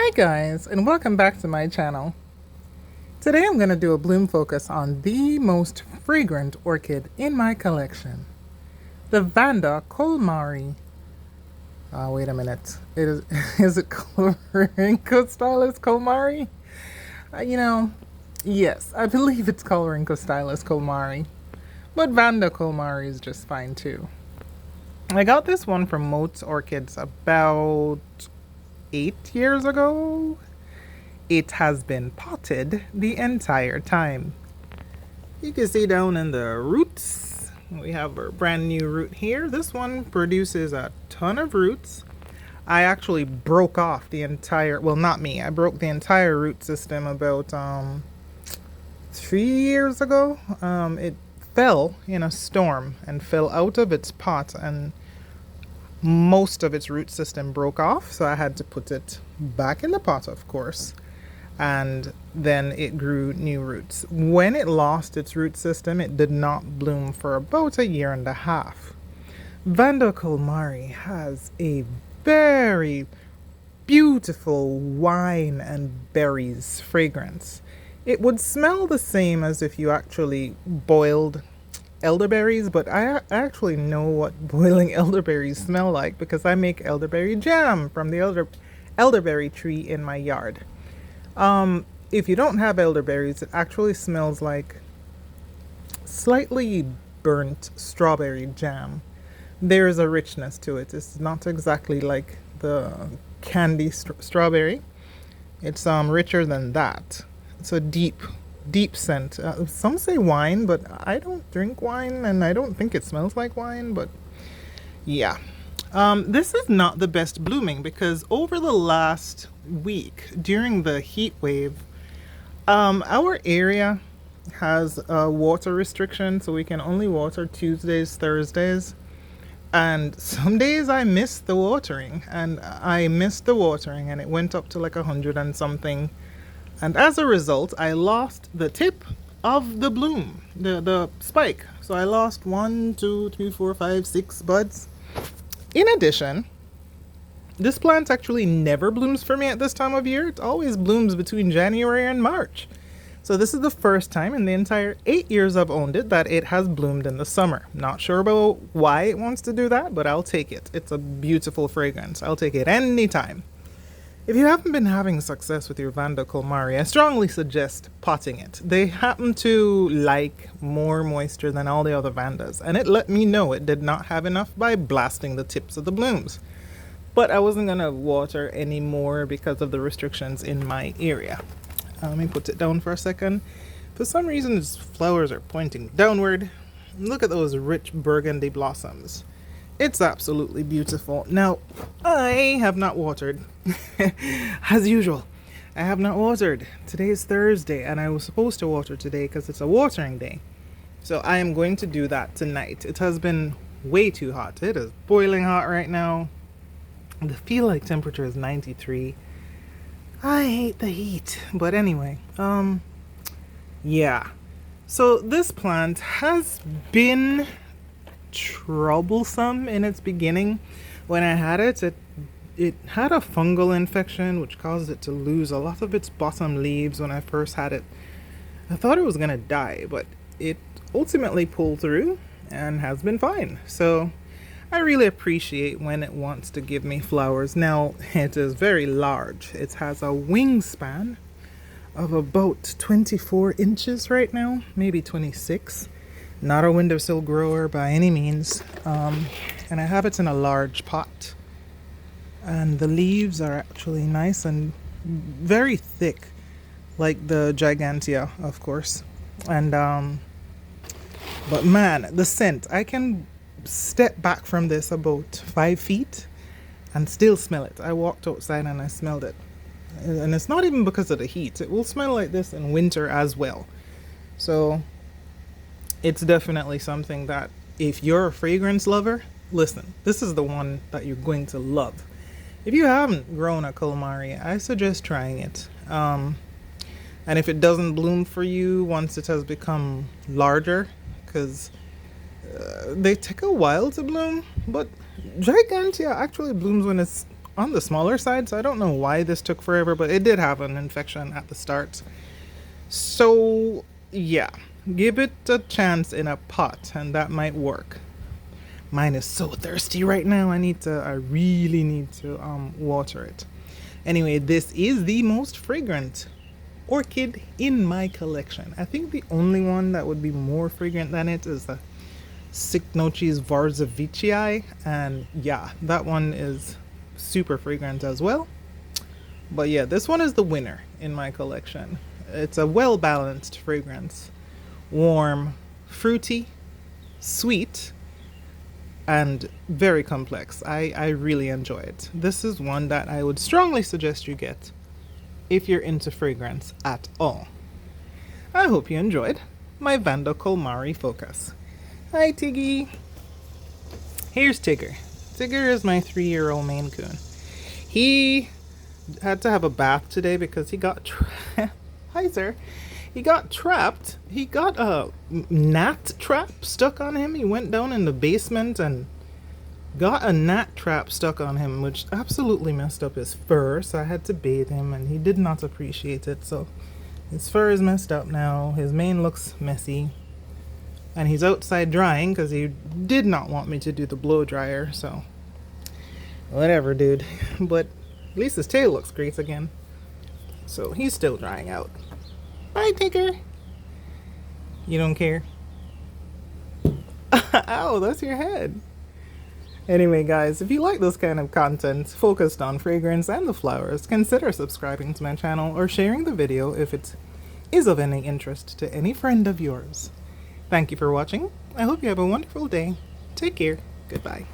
Hi guys, and welcome back to my channel. Today I'm going to do a bloom focus on the most fragrant orchid in my collection, the Vanda Kolmari. Wait a minute. Is it coloring Stylus Kolmari? You know, yes, I believe it's coloring Stylus Kolmari, but Vanda Kolmari is just fine too. I got this one from Moats Orchids about 8 years ago. It has been potted the entire time. You can see down in the roots, we have a brand new root here. This one produces a ton of roots. I actually broke off the entire, well, not me, I broke the entire root system about 3 years ago. It fell in a storm and fell out of its pot, and most of its root system broke off, so I had to put it back in the pot, of course, and then it grew new roots. When it lost its root system, it did not bloom for about a year and a half. Vanda Kolmari has a very beautiful wine and berries fragrance. It would smell the same as if you actually boiled elderberries, but I actually know what boiling elderberries smell like because I make elderberry jam from the elderberry tree in my yard. If you don't have elderberries, it actually smells like slightly burnt strawberry jam. There is a richness to it. It's not exactly like the candy strawberry. It's richer than that. It's a deep scent. Some say wine, but I don't drink wine and I don't think it smells like wine, but yeah. This is not the best blooming because over the last week during the heat wave, our area has a water restriction, so we can only water Tuesdays, Thursdays, and some days I missed the watering, and it went up to like 100 and something. And as a result, I lost the tip of the bloom, the spike. So I lost 1, 2, 3, 4, 5, 6 buds. In addition, this plant actually never blooms for me at this time of year. It always blooms between January and March. So this is the first time in the entire 8 years I've owned it that it has bloomed in the summer. Not sure about why it wants to do that, but I'll take it. It's a beautiful fragrance. I'll take it anytime. If you haven't been having success with your Vanda Kolmari, I strongly suggest potting it. They happen to like more moisture than all the other Vandas, and it let me know it did not have enough by blasting the tips of the blooms. But I wasn't going to water anymore because of the restrictions in my area. Let me put it down for a second. For some reason, its flowers are pointing downward. Look at those rich burgundy blossoms. It's absolutely beautiful. Now, I have not watered. As usual, I have not watered. Today is Thursday, and I was supposed to water today because it's a watering day. So I am going to do that tonight. It has been way too hot. It is boiling hot right now. The feel like temperature is 93. I hate the heat. But anyway, yeah. So this plant has been troublesome in its beginning. When I had it had a fungal infection which caused it to lose a lot of its bottom leaves. When I first had it, I thought it was gonna die, but it ultimately pulled through and has been fine. So I really appreciate when it wants to give me flowers. Now it is very large. It has a wingspan of about 24 inches right now, maybe 26. Not a windowsill grower by any means. And I have it in a large pot. And the leaves are actually nice and very thick, like the Gigantea, of course. And, but man, the scent, I can step back from this about 5 feet and still smell it. I walked outside and I smelled it. And it's not even because of the heat. It will smell like this in winter as well. So it's definitely something that if you're a fragrance lover, listen, this is the one that you're going to love. If you haven't grown a Kolmari, I suggest trying it. And if it doesn't bloom for you once it has become larger, because they take a while to bloom, but Gigantea actually blooms when it's on the smaller side, so I don't know why this took forever, but it did have an infection at the start. So, yeah, give it a chance in a pot, and that might work. Mine is so thirsty right now. I really need to water it. Anyway, this is the most fragrant orchid in my collection. I think the only one that would be more fragrant than it is the Cycnoches varzavicii, and yeah, that one is super fragrant as well. But yeah, this one is the winner in my collection. It's a well balanced fragrance, warm, fruity, sweet, and very complex. I really enjoy it. This is one that I would strongly suggest you get if you're into fragrance at all. I hope you enjoyed my Vanda Colmari focus. Hi Tiggy! Here's Tigger. Tigger is my 3-year-old Maine Coon. He had to have a bath today because he got trapped. Hi sir. He got trapped. He got a gnat trap stuck on him. He went down in the basement and got a gnat trap stuck on him, which absolutely messed up his fur. So I had to bathe him, and he did not appreciate it. So his fur is messed up now. His mane looks messy. And he's outside drying because he did not want me to do the blow dryer. So whatever, dude. But at least his tail looks great again. So he's still drying out. Bye, Tigger. You don't care? Ow, that's your head. Anyway, guys, if you like this kind of content focused on fragrance and the flowers, consider subscribing to my channel or sharing the video if it is of any interest to any friend of yours. Thank you for watching. I hope you have a wonderful day. Take care. Goodbye.